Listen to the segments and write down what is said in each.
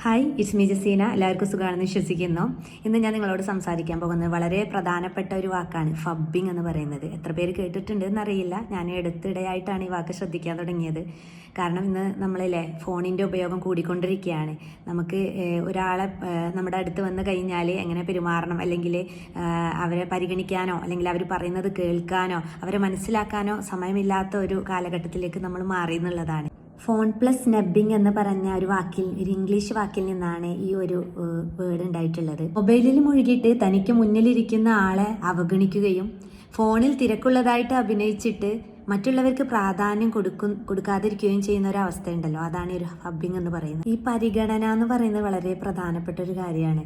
Hi, it's me Jaseena. എല്ലാവർക്കും സുഖമാണെന്ന് വിശ്വസിക്കുന്നു. ഇന്ന് ഞാൻ നിങ്ങളോട് സംസാരിക്കാൻ പോകുന്നത് വളരെ പ്രധാനപ്പെട്ട ഒരു വാക്കാണ് ഫബ്ബിംഗ് എന്ന് പറയുന്നത്. എത്ര പേര് കേട്ടിട്ടുണ്ട് എന്നറിയില്ല. ഞാൻ അടുത്തിടെയായിട്ടാണ് ഈ വാക്ക് ശ്രദ്ധിക്കാൻ തുടങ്ങിയത്. കാരണം ഇന്ന് നമ്മളില്ലേ ഫോണിൻ്റെ ഉപയോഗം കൂടിക്കൊണ്ടിരിക്കുകയാണ്. നമുക്ക് ഒരാളെ നമ്മുടെ അടുത്ത് വന്ന് കഴിഞ്ഞാൽ എങ്ങനെ പെരുമാറണം, അല്ലെങ്കിൽ അവരെ പരിഗണിക്കാനോ അല്ലെങ്കിൽ അവർ പറയുന്നത് കേൾക്കാനോ അവരെ മനസ്സിലാക്കാനോ സമയമില്ലാത്ത ഒരു കാലഘട്ടത്തിലേക്ക് നമ്മൾ മാറി എന്നുള്ളതാണ്. ഫോൺ പ്ലസ് നബ്ബിംഗ് എന്ന് പറഞ്ഞ ഒരു ഇംഗ്ലീഷ് വാക്കിൽ നിന്നാണ് ഈ ഒരു വേർഡ് ഉണ്ടായിട്ടുള്ളത്. മൊബൈലിൽ മുഴുകിയിട്ട് തനിക്ക് മുന്നിലിരിക്കുന്ന ആളെ അവഗണിക്കുകയും ഫോണിൽ തിരക്കുള്ളതായിട്ട് അഭിനയിച്ചിട്ട് മറ്റുള്ളവർക്ക് പ്രാധാന്യം കൊടുക്കാതിരിക്കുകയും ചെയ്യുന്ന ഒരു അവസ്ഥ ഉണ്ടല്ലോ, അതാണ് ഒരു ഹബ്ബിംഗ് എന്ന് പറയുന്നത്. ഈ പരിഗണന എന്ന് പറയുന്നത് വളരെ പ്രധാനപ്പെട്ട ഒരു കാര്യമാണ്.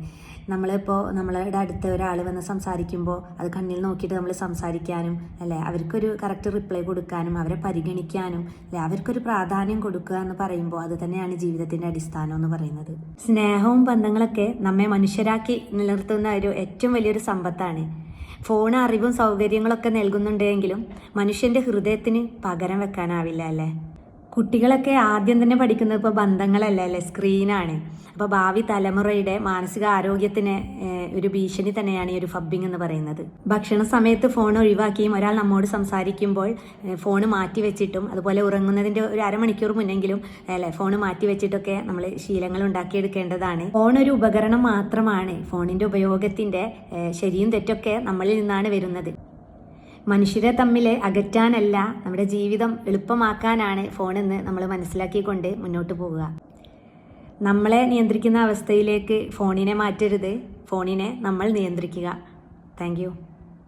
നമ്മളിപ്പോൾ നമ്മളുടെ അടുത്ത ഒരാൾ വന്ന് സംസാരിക്കുമ്പോൾ അത് കണ്ണിൽ നോക്കിയിട്ട് നമ്മൾ സംസാരിക്കാനും അല്ലേ, അവർക്കൊരു കറക്റ്റ് റിപ്ലൈ കൊടുക്കാനും അവരെ പരിഗണിക്കാനും അല്ലെ, അവർക്കൊരു പ്രാധാന്യം കൊടുക്കുക എന്ന് പറയുമ്പോൾ അത് തന്നെയാണ് ജീവിതത്തിൻ്റെ അടിസ്ഥാനം എന്ന് പറയുന്നത്. സ്നേഹവും ബന്ധങ്ങളൊക്കെ നമ്മെ മനുഷ്യരാക്കി നിലനിർത്തുന്ന ഒരു ഏറ്റവും വലിയൊരു സമ്പത്താണ്. ഫോൺ അറിവും സൗകര്യങ്ങളൊക്കെ നൽകുന്നുണ്ടെങ്കിലും മനുഷ്യൻ്റെ ഹൃദയത്തിന് പകരം വെക്കാനാവില്ല അല്ലേ. കുട്ടികളൊക്കെ ആദ്യം തന്നെ പഠിക്കുന്നത് ഇപ്പോൾ ബന്ധങ്ങളല്ല അല്ലേ, സ്ക്രീനാണ്. അപ്പോൾ ഭാവി തലമുറയുടെ മാനസിക ആരോഗ്യത്തിന് ഒരു ഭീഷണി തന്നെയാണ് ഈ ഒരു ഫബ്ബിംഗ് എന്ന് പറയുന്നത്. ഭക്ഷണ സമയത്ത് ഫോൺ ഒഴിവാക്കിയും ഒരാൾ നമ്മോട് സംസാരിക്കുമ്പോൾ ഫോൺ മാറ്റി വെച്ചിട്ടും, അതുപോലെ ഉറങ്ങുന്നതിൻ്റെ ഒരു അരമണിക്കൂർ മുന്നെങ്കിലും അല്ലേ ഫോൺ മാറ്റി വെച്ചിട്ടൊക്കെ നമ്മൾ ശീലങ്ങൾ ഉണ്ടാക്കിയെടുക്കേണ്ടതാണ്. ഫോൺ ഒരു ഉപകരണം മാത്രമാണ്. ഫോണിൻ്റെ ഉപയോഗത്തിൻ്റെ ശരിയും തെറ്റൊക്കെ നമ്മളിൽ നിന്നാണ് വരുന്നത്. മനുഷ്യരെ തമ്മിൽ അകറ്റാനല്ല, നമ്മുടെ ജീവിതം എളുപ്പമാക്കാനാണ് ഫോണെന്ന് നമ്മൾ മനസ്സിലാക്കിക്കൊണ്ട് മുന്നോട്ട് പോകുക. നമ്മളെ നിയന്ത്രിക്കുന്ന അവസ്ഥയിലേക്ക് ഫോണിനെ മാറ്റരുത്, ഫോണിനെ നമ്മൾ നിയന്ത്രിക്കുക. Thank you.